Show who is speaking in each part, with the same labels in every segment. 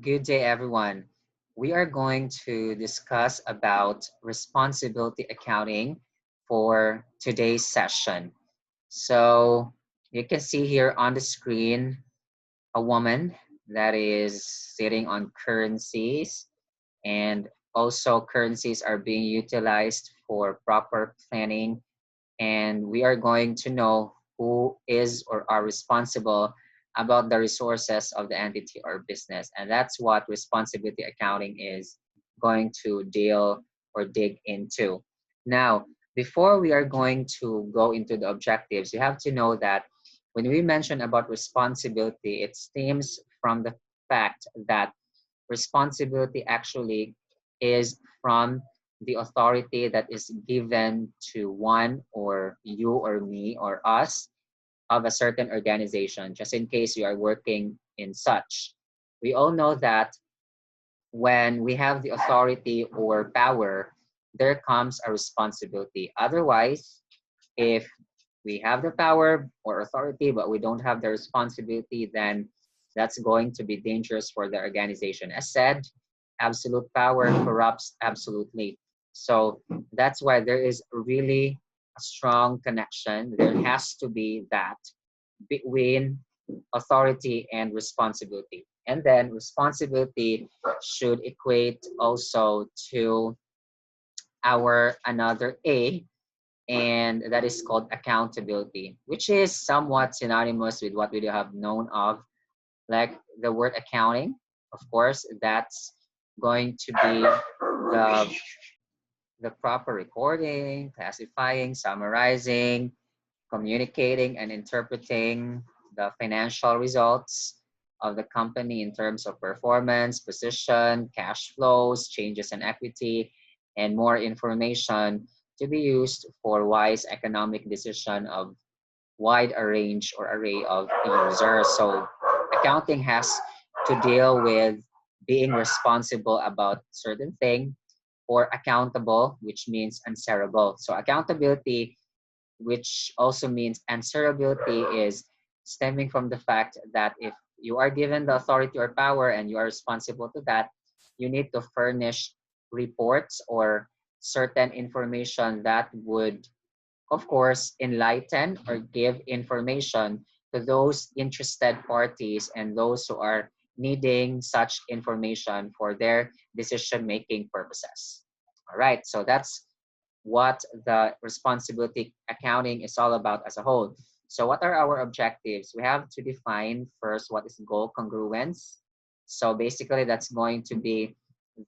Speaker 1: Good day, everyone. We are going to discuss about responsibility accounting for today's session. So you can see here on the screen a woman that is sitting on currencies, and also currencies are being utilized for proper planning, and we are going to know who is or are responsible about the resources of the entity or business. And that's what responsibility accounting is going to deal or dig into. Now, before we are going to go into the objectives, you have to know that when we mention about responsibility, it stems from the fact that responsibility actually is from the authority that is given to one or you or me or us of a certain organization, just in case you are working in such. We all know that when we have the authority or power, there comes a responsibility. Otherwise, if we have the power or authority, but we don't have the responsibility, then that's going to be dangerous for the organization. As said, absolute power corrupts absolutely. So that's why there is really a strong connection. There has to be that between authority and responsibility. And then responsibility should equate also to our another A, and that is called accountability, which is somewhat synonymous with what we have known of, like the word accounting. Of course, that's going to be the proper recording, classifying, summarizing, communicating, and interpreting the financial results of the company in terms of performance, position, cash flows, changes in equity, and more information to be used for wise economic decision of wide a range or array of users. So accounting has to deal with being responsible about certain thing, or accountable, which means answerable. So accountability, which also means answerability, is stemming from the fact that if you are given the authority or power and you are responsible to that, you need to furnish reports or certain information that would, of course, enlighten or give information to those interested parties and those who are needing such information for their decision making purposes. All right, so that's what the responsibility accounting is all about as a whole. So what are our objectives? We have to define first what is goal congruence. So basically that's going to be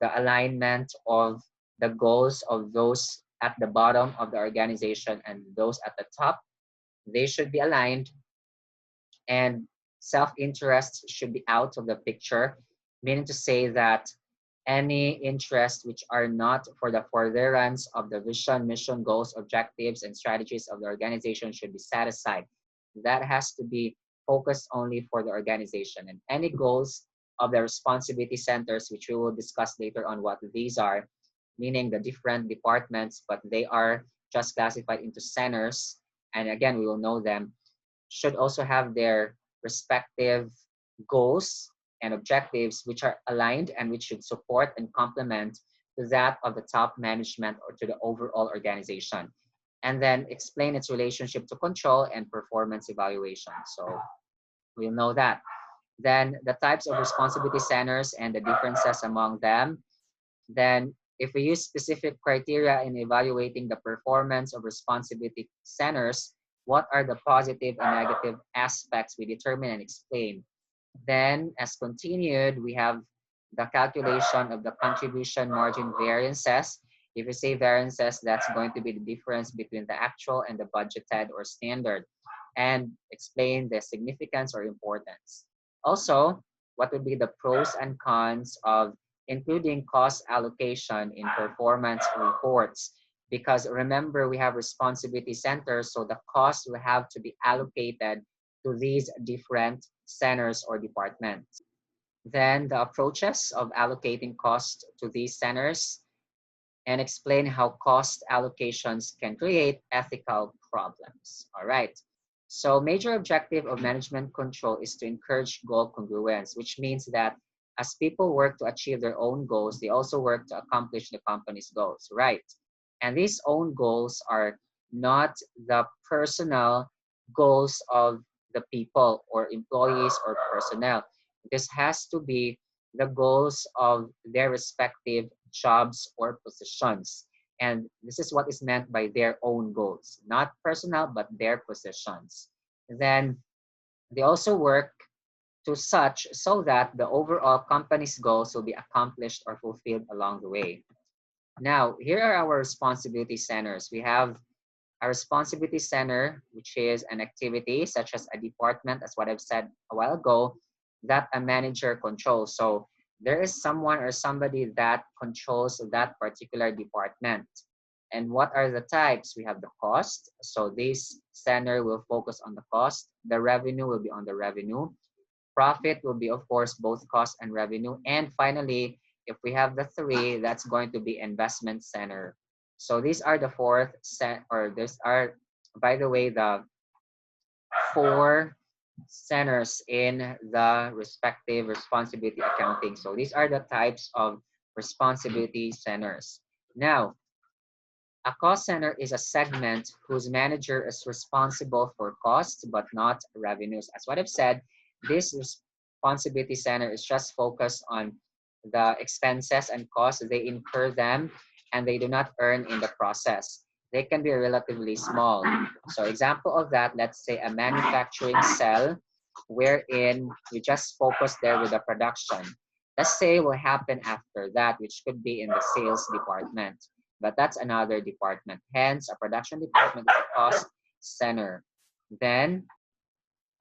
Speaker 1: the alignment of the goals of those at the bottom of the organization and those at the top. They should be aligned, and self-interest should be out of the picture, meaning to say that any interests which are not for the furtherance of the vision, mission, goals, objectives, and strategies of the organization should be set aside. That has to be focused only for the organization. And any goals of the responsibility centers, which we will discuss later on what these are, meaning the different departments, but they are just classified into centers. And again, we will know them, should also have their respective goals and objectives which are aligned and which should support and complement to that of the top management or to the overall organization. And then explain its relationship to control and performance evaluation. So we'll know that. Then the types of responsibility centers and the differences among them. Then if we use specific criteria in evaluating the performance of responsibility centers, what are the positive and negative aspects we determine and explain? Then, as continued, we have the calculation of the contribution margin variances. If you say variances, that's going to be the difference between the actual and the budgeted or standard, and explain the significance or importance. Also, what would be the pros and cons of including cost allocation in performance reports? Because remember, we have responsibility centers, so the cost will have to be allocated to these different centers or departments. Then the approaches of allocating cost to these centers, and explain how cost allocations can create ethical problems. All right. So major objective of management control is to encourage goal congruence, which means that as people work to achieve their own goals, they also work to accomplish the company's goals, right? And these own goals are not the personal goals of the people or employees or personnel. This has to be the goals of their respective jobs or positions. And this is what is meant by their own goals, not personal, but their positions. Then they also work to such so that the overall company's goals will be accomplished or fulfilled along the way. Now, here are our responsibility centers. We have a responsibility center, which is an activity such as a department, as what I've said a while ago, that a manager controls. So there is someone or somebody that controls that particular department. And what are the types? We have the cost. So this center will focus on the cost. The revenue will be on the revenue. Profit will be, of course, both cost and revenue. And finally, if we have the three, that's going to be investment center. So these are the fourth set, or these are, by the way, the four centers in the respective responsibility accounting. So these are the types of responsibility centers. Now, a cost center is a segment whose manager is responsible for costs but not revenues. As what I've said, this responsibility center is just focused on the expenses and costs. They incur them and they do not earn in the process. They can be relatively small. So example of that, let's say a manufacturing cell wherein we just focus there with the production. The sale will happen after that, which could be in the sales department, but that's another department. Hence, a production department is a cost center. Then,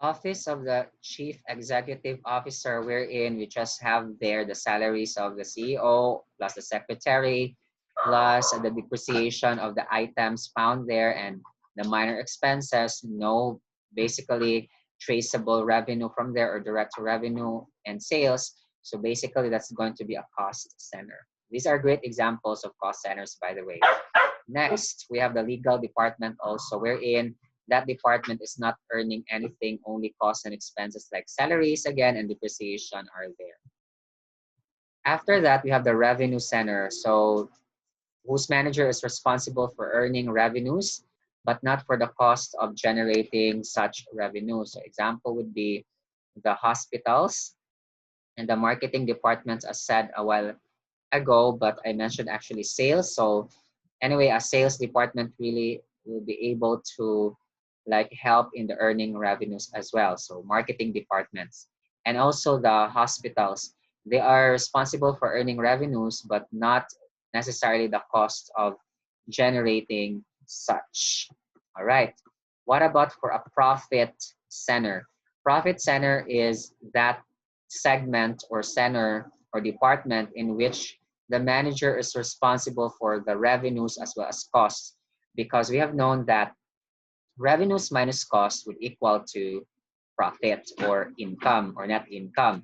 Speaker 1: Office of the Chief Executive Officer, wherein we just have there the salaries of the CEO plus the secretary, plus the depreciation of the items found there and the minor expenses, no basically traceable revenue from there or direct revenue and sales. So basically that's going to be a cost center. These are great examples of cost centers, by the way. Next, we have the legal department also, wherein that department is not earning anything, only costs and expenses like salaries again and depreciation are there. After that, we have the revenue center. So whose manager is responsible for earning revenues, but not for the cost of generating such revenue. So example would be the hospitals and the marketing departments, as said a while ago, but I mentioned actually sales. So anyway, a sales department really will be able to like help in the earning revenues as well. So marketing departments and also the hospitals, they are responsible for earning revenues, but not necessarily the cost of generating such. All right. What about for a profit center? Profit center is that segment or center or department in which the manager is responsible for the revenues as well as costs, because we have known that revenues minus costs would equal to profit or income or net income.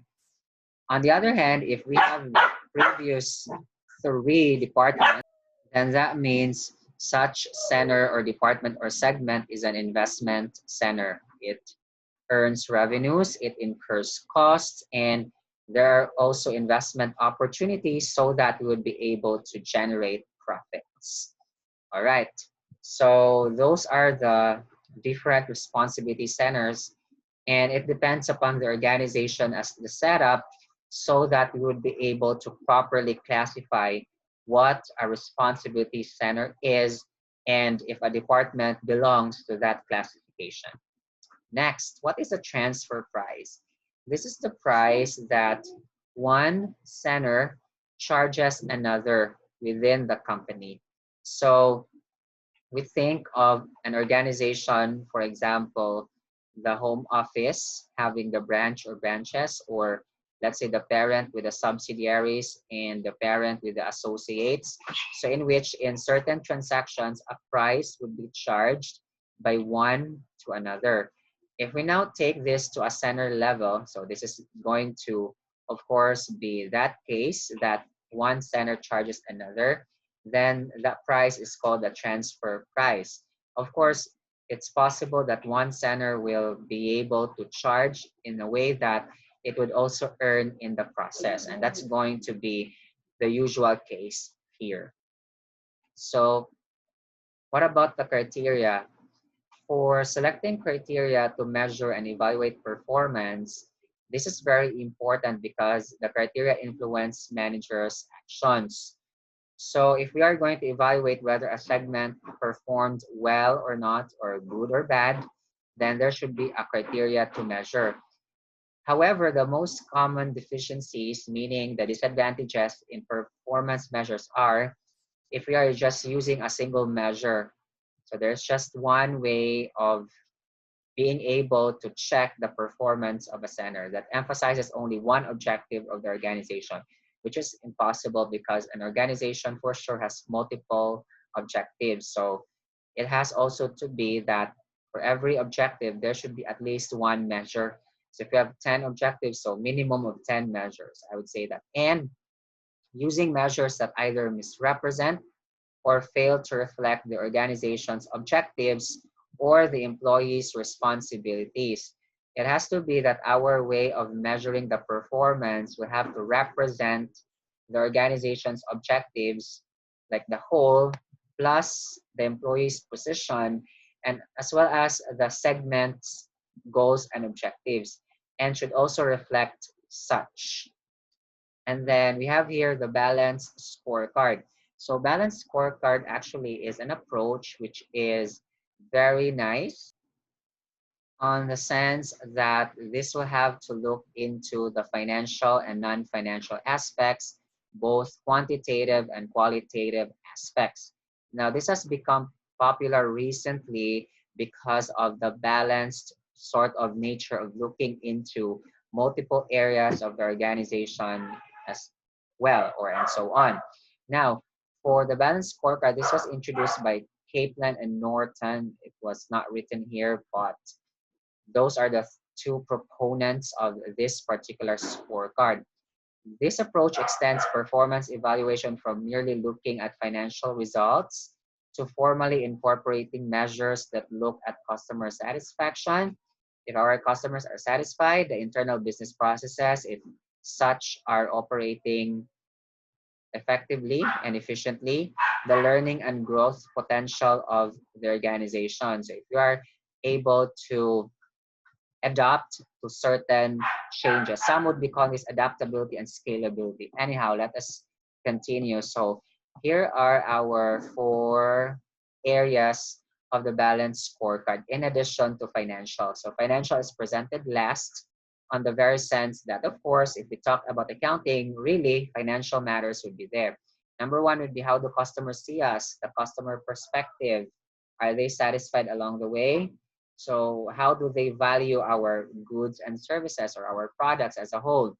Speaker 1: On the other hand, if we have the previous three departments, then that means such center or department or segment is an investment center. It earns revenues, it incurs costs, and there are also investment opportunities so that we would be able to generate profits. All right. So those are the different responsibility centers, and it depends upon the organization as the setup so that we would be able to properly classify what a responsibility center is and if a department belongs to that classification. Next, what is a transfer price? This is the price that one center charges another within the company. So we think of an organization, for example, the home office having the branch or branches, or let's say the parent with the subsidiaries and the parent with the associates. So in which in certain transactions, a price would be charged by one to another. If we now take this to a center level, so this is going to, of course, be that case that one center charges another, then that price is called the transfer price. Of course, it's possible that one center will be able to charge in a way that it would also earn in the process. And that's going to be the usual case here. So what about the criteria? For selecting criteria to measure and evaluate performance, this is very important because the criteria influence managers' actions. So if we are going to evaluate whether a segment performed well or not, or good or bad, then there should be a criteria to measure. However, the most common deficiencies, meaning the disadvantages in performance measures, are if we are just using a single measure. So there's just one way of being able to check the performance of a center that emphasizes only one objective of the organization, which is impossible because an organization for sure has multiple objectives. So it has also to be that for every objective, there should be at least one measure. So if you have 10 objectives, so minimum of 10 measures, I would say that. And using measures that either misrepresent or fail to reflect the organization's objectives or the employee's responsibilities. It has to be that our way of measuring the performance will have to represent the organization's objectives, like the whole, plus the employee's position, and as well as the segment's goals and objectives, and should also reflect such. And then we have here the balanced scorecard. So balanced scorecard actually is an approach which is very nice on the sense that this will have to look into the financial and non-financial aspects, both quantitative and qualitative aspects. Now, this has become popular recently because of the balanced sort of nature of looking into multiple areas of the organization as well, or and so on. Now, for the balanced scorecard, this was introduced by Kaplan and Norton. It was not written here, but those are the two proponents of this particular scorecard. This approach extends performance evaluation from merely looking at financial results to formally incorporating measures that look at customer satisfaction. If our customers are satisfied, the internal business processes, if such are operating effectively and efficiently, the learning and growth potential of the organization. So if you are able to adapt to certain changes. Some would be calling this adaptability and scalability. Anyhow, let us continue. So here are our four areas of the balance scorecard in addition to financial. So financial is presented last on the very sense that, of course, if we talk about accounting, really financial matters would be there. Number one would be how do customers see us, the customer perspective. Are they satisfied along the way? So how do they value our goods and services or our products as a whole?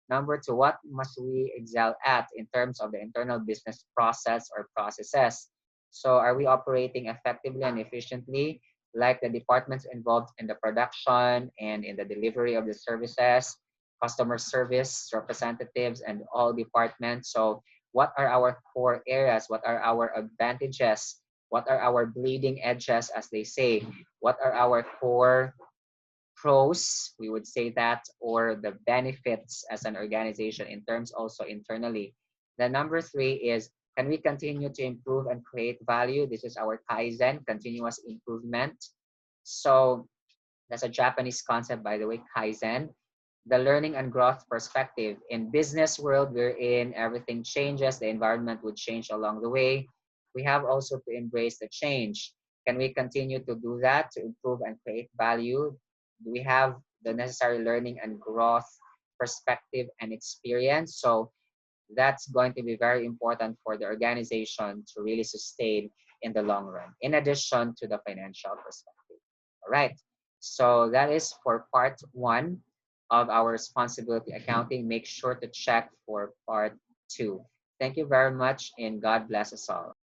Speaker 1: Number two, what must we excel at in terms of the internal business process or processes? So are we operating effectively and efficiently like the departments involved in the production and in the delivery of the services, customer service representatives and all departments? So what are our core areas? What are our advantages? What are our bleeding edges, as they say? What are our core pros, we would say that, or the benefits as an organization in terms also internally? The number three is, can we continue to improve and create value? This is our Kaizen, continuous improvement. So that's a Japanese concept, by the way, Kaizen. The learning and growth perspective. In business world we're in, everything changes, the environment would change along the way. We have also to embrace the change. Can we continue to do that to improve and create value? Do we have the necessary learning and growth perspective and experience? So that's going to be very important for the organization to really sustain in the long run, in addition to the financial perspective. All right. So that is for part one of our responsibility accounting. Make sure to check for part two. Thank you very much and God bless us all.